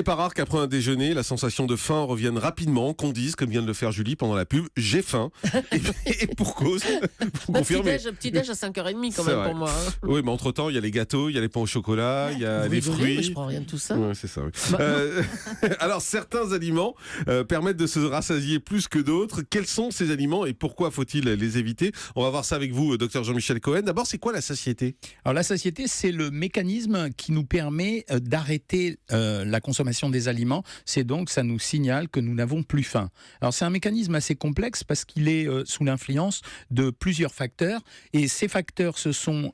n'est pas rare qu'après un déjeuner, la sensation de faim revienne rapidement, qu'on dise, comme vient de le faire Julie pendant la pub, j'ai faim. Et pour cause, vous confirmez. Petit-déj à 5h30 quand C'est même vrai. pour moi. Oui, mais entre-temps, il y a les gâteaux, il y a les pains au chocolat, il y a Vous les rigolez, fruits. mais je prends rien de tout ça. Ouais, c'est ça. Oui. Alors, certains aliments permettent de se rassasier plus que d'autres. Quels sont ces aliments et pourquoi faut-il les éviter? On va voir ça avec vous, docteur Jean-Michel Cohen. D'abord, c'est quoi la satiété? Alors la satiété, c'est le mécanisme qui nous permet d'arrêter la consommation des aliments. C'est donc, ça nous signale que nous n'avons plus faim. Alors c'est un mécanisme assez complexe parce qu'il est sous l'influence de plusieurs facteurs. Et ces facteurs sont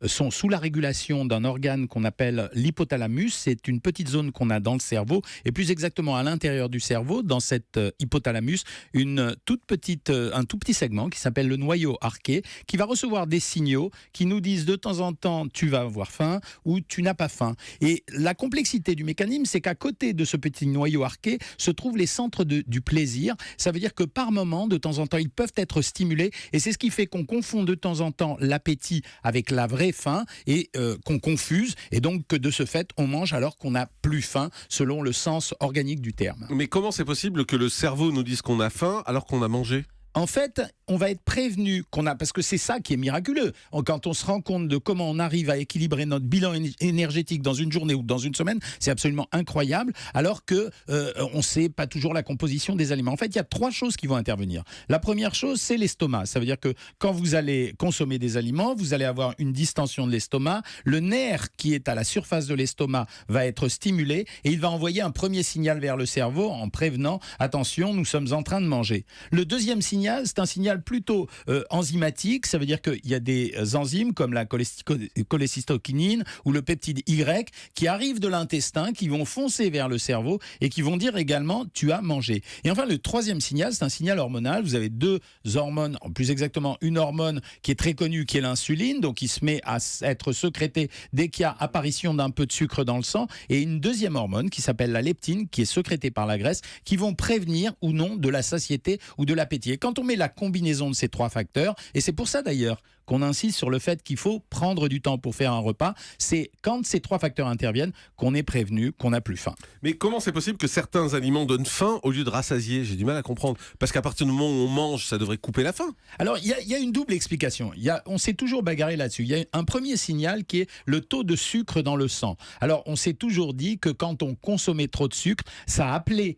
sous la régulation d'un organe qu'on appelle l'hypothalamus. C'est une petite zone qu'on a dans le cerveau. Et plus exactement à l'intérieur du cerveau, dans cette hypothalamus, un tout petit segment qui s'appelle le noyau arqué, qui va recevoir des signaux qui nous disent de temps en temps tu vas avoir faim ou tu n'as pas faim. Et la complexité du mécanisme, c'est qu'à côté de ce petit noyau arqué se trouvent les centres du plaisir. Ça veut dire que par moment, de temps en temps, ils peuvent être stimulés et c'est ce qui fait qu'on confond de temps en temps l'appétit avec la vraie faim et qu'on confuse et donc que de ce fait, on mange alors qu'on n'a plus faim selon le sens organique du terme. Mais comment c'est possible que le cerveau nous dise qu'on a faim alors qu'on a mangé? En fait, on va être prévenu parce que c'est ça qui est miraculeux. Quand on se rend compte de comment on arrive à équilibrer notre bilan énergétique dans une journée ou dans une semaine, c'est absolument incroyable, alors que on ne sait pas toujours la composition des aliments. En fait, il y a 3 choses qui vont intervenir. La première chose, c'est l'estomac. Ça veut dire que quand vous allez consommer des aliments, vous allez avoir une distension de l'estomac. Le nerf qui est à la surface de l'estomac va être stimulé et il va envoyer un premier signal vers le cerveau en prévenant « Attention, nous sommes en train de manger ». Le deuxième signal, c'est un signal plutôt enzymatique. Ça veut dire qu'il y a des enzymes comme la cholécystokinine ou le peptide Y qui arrivent de l'intestin, qui vont foncer vers le cerveau et qui vont dire également tu as mangé. Et enfin, le troisième signal, c'est un signal hormonal. Vous avez 2 hormones, plus exactement une hormone qui est très connue, qui est l'insuline, donc qui se met à être sécrétée dès qu'il y a apparition d'un peu de sucre dans le sang, et une deuxième hormone qui s'appelle la leptine, qui est sécrétée par la graisse, qui vont prévenir ou non de la satiété ou de l'appétit. Et quand on met la combinaison de ces 3 facteurs, et c'est pour ça d'ailleurs qu'on insiste sur le fait qu'il faut prendre du temps pour faire un repas, c'est quand ces 3 facteurs interviennent qu'on est prévenu qu'on n'a plus faim. Mais comment c'est possible que certains aliments donnent faim au lieu de rassasier? J'ai du mal à comprendre. Parce qu'à partir du moment où on mange, ça devrait couper la faim. Alors, il y a une double explication. On s'est toujours bagarré là-dessus. Il y a un premier signal qui est le taux de sucre dans le sang. Alors, on s'est toujours dit que quand on consommait trop de sucre, ça appelait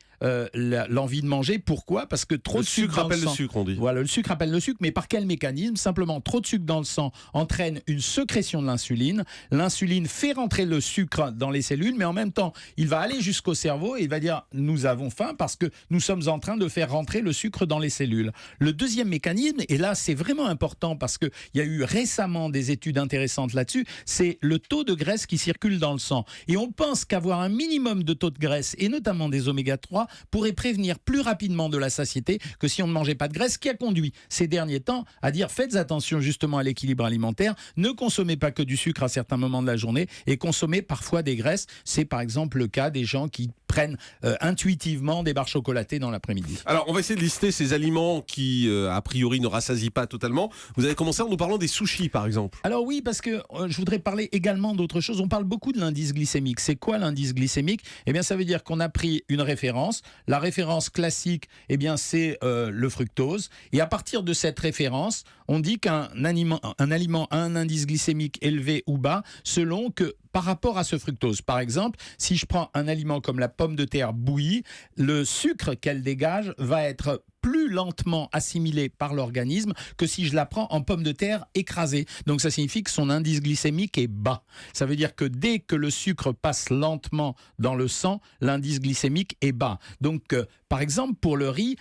l'envie de manger. Pourquoi? Parce que trop de sucre dans le sang... Le sucre, on dit. Voilà, le sucre appelle le sucre, mais par quel mécanisme? Simplement, trop de sucre dans le sang entraîne une sécrétion de l'insuline. L'insuline fait rentrer le sucre dans les cellules, mais en même temps, il va aller jusqu'au cerveau et il va dire nous avons faim parce que nous sommes en train de faire rentrer le sucre dans les cellules. Le deuxième mécanisme, et là c'est vraiment important parce qu'il y a eu récemment des études intéressantes là-dessus, c'est le taux de graisse qui circule dans le sang. Et on pense qu'avoir un minimum de taux de graisse, et notamment des oméga 3, pourrait prévenir plus rapidement de la satiété que si on ne mangeait pas de graisse, qui a conduit ces derniers temps à dire faites attention justement à l'équilibre alimentaire, ne consommez pas que du sucre à certains moments de la journée et consommez parfois des graisses. C'est par exemple le cas des gens qui prennent intuitivement des barres chocolatées dans l'après-midi. Alors, on va essayer de lister ces aliments qui, a priori, ne rassasient pas totalement. Vous avez commencé en nous parlant des sushis, par exemple. Alors oui, parce que je voudrais parler également d'autre chose. On parle beaucoup de l'indice glycémique. C'est quoi l'indice glycémique? Eh bien, ça veut dire qu'on a pris une référence. La référence classique, eh bien, c'est le fructose. Et à partir de cette référence, on dit qu'un aliment a un indice glycémique élevé ou bas selon que par rapport à ce fructose. Par exemple, si je prends un aliment comme la pomme de terre bouillie, le sucre qu'elle dégage va être plus lentement assimilée par l'organisme que si je la prends en pomme de terre écrasée. Donc ça signifie que son indice glycémique est bas. Ça veut dire que dès que le sucre passe lentement dans le sang, l'indice glycémique est bas. Donc par exemple pour le riz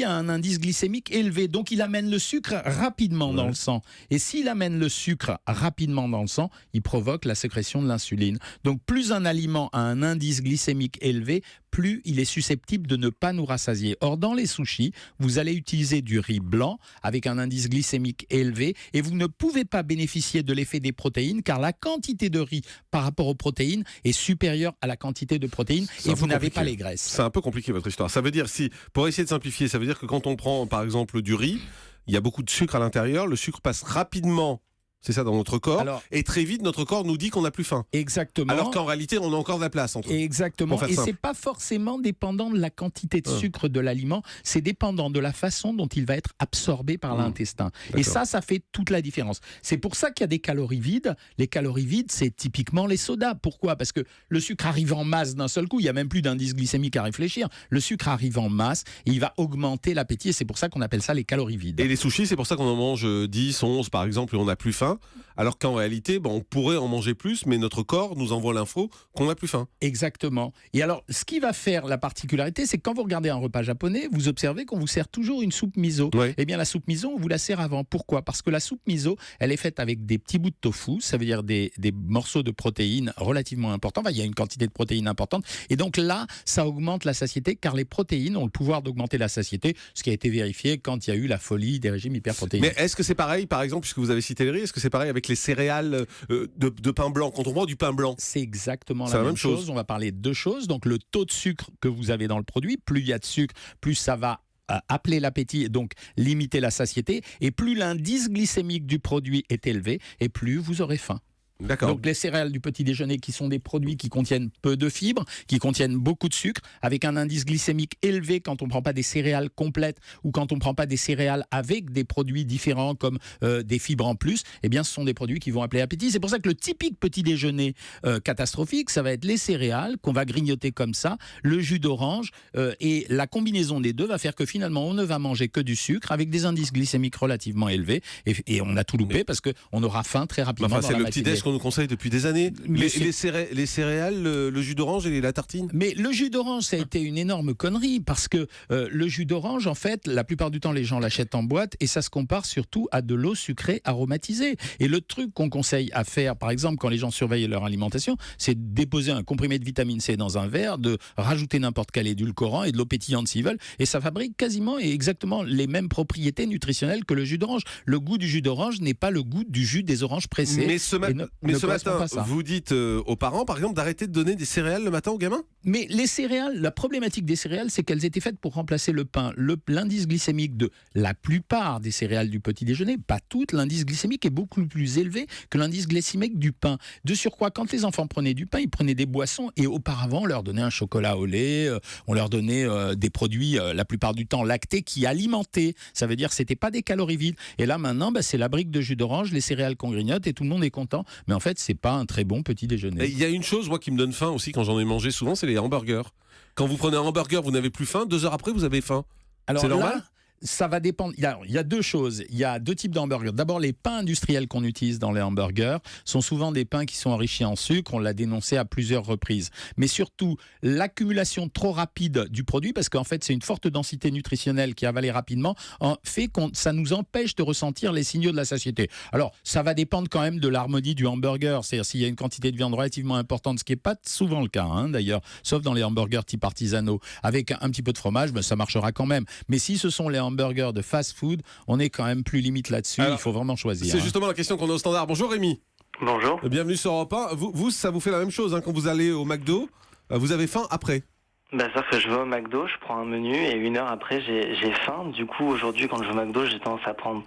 a un indice glycémique élevé, donc il amène le sucre rapidement dans le sang. Et s'il amène le sucre rapidement dans le sang, il provoque la sécrétion de l'insuline. Donc plus un aliment a un indice glycémique élevé, plus il est susceptible de ne pas nous rassasier. Or, dans les sushis, vous allez utiliser du riz blanc avec un indice glycémique élevé et vous ne pouvez pas bénéficier de l'effet des protéines car la quantité de riz par rapport aux protéines est supérieure à la quantité de protéines et vous n'avez pas les graisses. C'est un peu compliqué votre histoire. Ça veut dire, pour essayer de simplifier, ça veut dire que quand on prend par exemple du riz, il y a beaucoup de sucre à l'intérieur, le sucre passe rapidement C'est ça, dans notre corps. Alors- et très vite, notre corps nous dit qu'on n'a plus faim. Exactement. Alors qu'en réalité, on a encore de la place entre eux. Exactement. Pour faire Et simple. c'est pas forcément dépendant de la quantité de sucre de l'aliment, c'est dépendant de la façon dont il va être absorbé par l'intestin. Et ça fait toute la différence. C'est pour ça qu'il y a des calories vides. Les calories vides, c'est typiquement les sodas. Pourquoi ? Parce que le sucre arrive en masse d'un seul coup. Il n'y a même plus d'indice glycémique à réfléchir. Le sucre arrive en masse et il va augmenter l'appétit. Et c'est pour ça qu'on appelle ça les calories vides. Et les sushis, c'est pour ça qu'on en mange 10, 11 par exemple, et on n'a plus faim. Alors qu'en réalité, on pourrait en manger plus, mais notre corps nous envoie l'info qu'on n'a plus faim. Exactement. Et alors, ce qui va faire la particularité, c'est que quand vous regardez un repas japonais, vous observez qu'on vous sert toujours une soupe miso. Ouais. Eh bien, la soupe miso, on vous la sert avant. Pourquoi ? Parce que la soupe miso, elle est faite avec des petits bouts de tofu, ça veut dire des morceaux de protéines relativement importants. Enfin, il y a une quantité de protéines importante. Et donc là, ça augmente la satiété, car les protéines ont le pouvoir d'augmenter la satiété, ce qui a été vérifié quand il y a eu la folie des régimes hyperprotéinés. Mais est-ce que c'est pareil, par exemple, puisque vous avez cité le riz, est-ce que c'est pareil avec les céréales de pain blanc, quand on prend du pain blanc? C'est exactement C'est la même chose. On va parler de deux choses. Donc, le taux de sucre que vous avez dans le produit, plus il y a de sucre, plus ça va appeler l'appétit et donc limiter la satiété. Et plus l'indice glycémique du produit est élevé, et plus vous aurez faim. D'accord. Donc les céréales du petit déjeuner qui sont des produits qui contiennent peu de fibres, qui contiennent beaucoup de sucre, avec un indice glycémique élevé quand on ne prend pas des céréales complètes ou quand on ne prend pas des céréales avec des produits différents comme des fibres en plus, eh bien ce sont des produits qui vont appeler l'appétit. C'est pour ça que le typique petit déjeuner catastrophique, ça va être les céréales qu'on va grignoter comme ça, le jus d'orange et la combinaison des deux va faire que finalement on ne va manger que du sucre avec des indices glycémiques relativement élevés et on a tout loupé parce qu'on aura faim très rapidement. Enfin, dans c'est la le matinée. petit-déj qu'on nous conseille depuis des années. Mais Les céréales, le jus d'orange et la tartine. Mais le jus d'orange, ça a été une énorme connerie parce que le jus d'orange, en fait, la plupart du temps, les gens l'achètent en boîte et ça se compare surtout à de l'eau sucrée aromatisée. Et le truc qu'on conseille à faire, par exemple, quand les gens surveillent leur alimentation, c'est de déposer un comprimé de vitamine C dans un verre, de rajouter n'importe quel édulcorant et de l'eau pétillante s'ils veulent, et ça fabrique quasiment et exactement les mêmes propriétés nutritionnelles que le jus d'orange. Le goût du jus d'orange n'est pas le goût du jus des oranges pressées. Mais ce matin, vous dites aux parents, par exemple, d'arrêter de donner des céréales le matin aux gamins? Mais les céréales, la problématique des céréales, c'est qu'elles étaient faites pour remplacer le pain. L'indice glycémique de la plupart des céréales du petit déjeuner, pas toutes, l'indice glycémique est beaucoup plus élevé que l'indice glycémique du pain. De surcroît, quand les enfants prenaient du pain, ils prenaient des boissons et auparavant, on leur donnait un chocolat au lait, on leur donnait des produits, la plupart du temps lactés, qui alimentaient. Ça veut dire que c'était pas des calories vides. Et là, maintenant, c'est la brique de jus d'orange, les céréales qu'on grignote et tout le monde est content. Mais en fait, c'est pas un très bon petit déjeuner. Il y a une chose, moi, qui me donne faim aussi quand j'en ai mangé souvent, c'est les hamburgers. Quand vous prenez un hamburger, vous n'avez plus faim. 2 heures après, vous avez faim. Alors c'est normal? là, ça va dépendre. Il y a deux choses. Il y a deux types d'hamburgers. D'abord, les pains industriels qu'on utilise dans les hamburgers sont souvent des pains qui sont enrichis en sucre. On l'a dénoncé à plusieurs reprises. Mais surtout, l'accumulation trop rapide du produit, parce qu'en fait, c'est une forte densité nutritionnelle qui est avalée rapidement, fait que ça nous empêche de ressentir les signaux de la satiété. Alors, ça va dépendre quand même de l'harmonie du hamburger. C'est-à-dire s'il y a une quantité de viande relativement importante, ce qui n'est pas souvent le cas, d'ailleurs, sauf dans les hamburgers type artisanaux, avec un petit peu de fromage, ça marchera quand même. Mais si ce sont les hamburgers de fast-food, on est quand même plus limite là-dessus. Alors, il faut vraiment choisir. C'est justement la question qu'on a au standard. Bonjour Rémi. Bonjour. Bienvenue sur Europe 1. Vous, ça vous fait la même chose quand vous allez au McDo, vous avez faim après? Sauf que je vais au McDo, je prends un menu et 1 heure après j'ai faim. Du coup aujourd'hui quand je vais au McDo j'ai tendance à prendre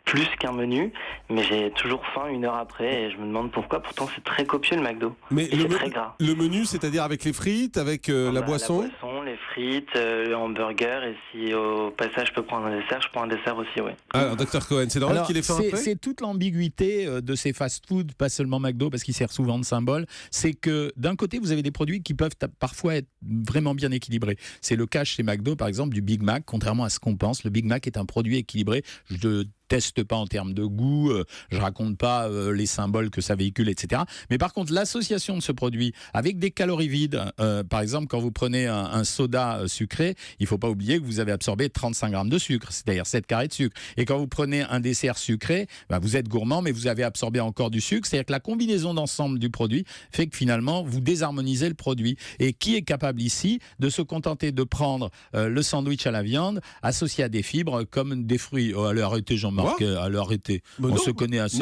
plus qu'un menu, mais j'ai toujours faim 1 heure après et je me demande pourquoi. Pourtant c'est très copieux le McDo. Mais c'est très gras. Le menu, c'est-à-dire avec les frites, avec la boisson? La boisson, les frites, le hamburger, et si au passage je peux prendre un dessert, je prends un dessert aussi, oui. Alors, Dr Cohen, c'est normal qu'il ait faim après? C'est toute l'ambiguïté de ces fast-food, pas seulement McDo, parce qu'ils servent souvent de symbole. C'est que d'un côté, vous avez des produits qui peuvent parfois être vraiment bien équilibrés. C'est le cas chez McDo, par exemple, du Big Mac. Contrairement à ce qu'on pense, le Big Mac est un produit équilibré. Je teste pas en termes de goût, je raconte pas les symboles que ça véhicule, etc. Mais par contre, l'association de ce produit avec des calories vides, par exemple, quand vous prenez un soda sucré, il faut pas oublier que vous avez absorbé 35 grammes de sucre, c'est-à-dire 7 carrés de sucre. Et quand vous prenez un dessert sucré, vous êtes gourmand, mais vous avez absorbé encore du sucre, c'est-à-dire que la combinaison d'ensemble du produit fait que finalement, vous désharmonisez le produit. Et qui est capable ici de se contenter de prendre le sandwich à la viande associé à des fibres comme des fruits? Allez, arrêtez Jean-Marc, arrêtez. On se connaît assez.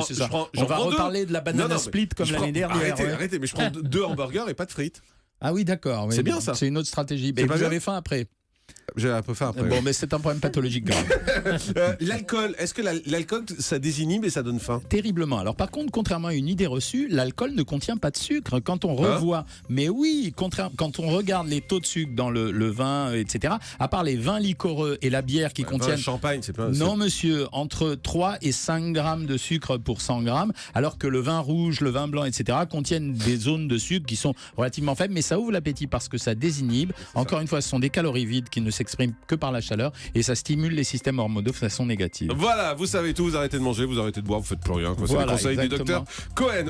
C'est ça. On va reparler de la banana split comme l'année dernière. Arrêtez, mais je prends 2 hamburgers et pas de frites. Ah oui, d'accord. C'est bien ça. C'est une autre stratégie. Mais vous avez faim après? J'ai un peu faim après. Bon, mais c'est un problème pathologique grave. L'alcool, est-ce que l'alcool, ça désinhibe et ça donne faim? Terriblement. Alors par contre, contrairement à une idée reçue, l'alcool ne contient pas de sucre. Quand on revoit, mais oui, quand on regarde les taux de sucre dans le vin, etc., à part les vins liquoreux et la bière qui contiennent... champagne, c'est pas... Non monsieur, entre 3 et 5 grammes de sucre pour 100 grammes, alors que le vin rouge, le vin blanc, etc., contiennent des zones de sucre qui sont relativement faibles, mais ça ouvre l'appétit parce que ça désinhibe. Encore une fois, ce sont des calories vides qui ne s'expriment que par la chaleur et ça stimule les systèmes hormonaux de façon négative. Voilà, vous savez tout, vous arrêtez de manger, vous arrêtez de boire, vous faites plus rien. C'est Voilà, les conseils du exactement. docteur Cohen.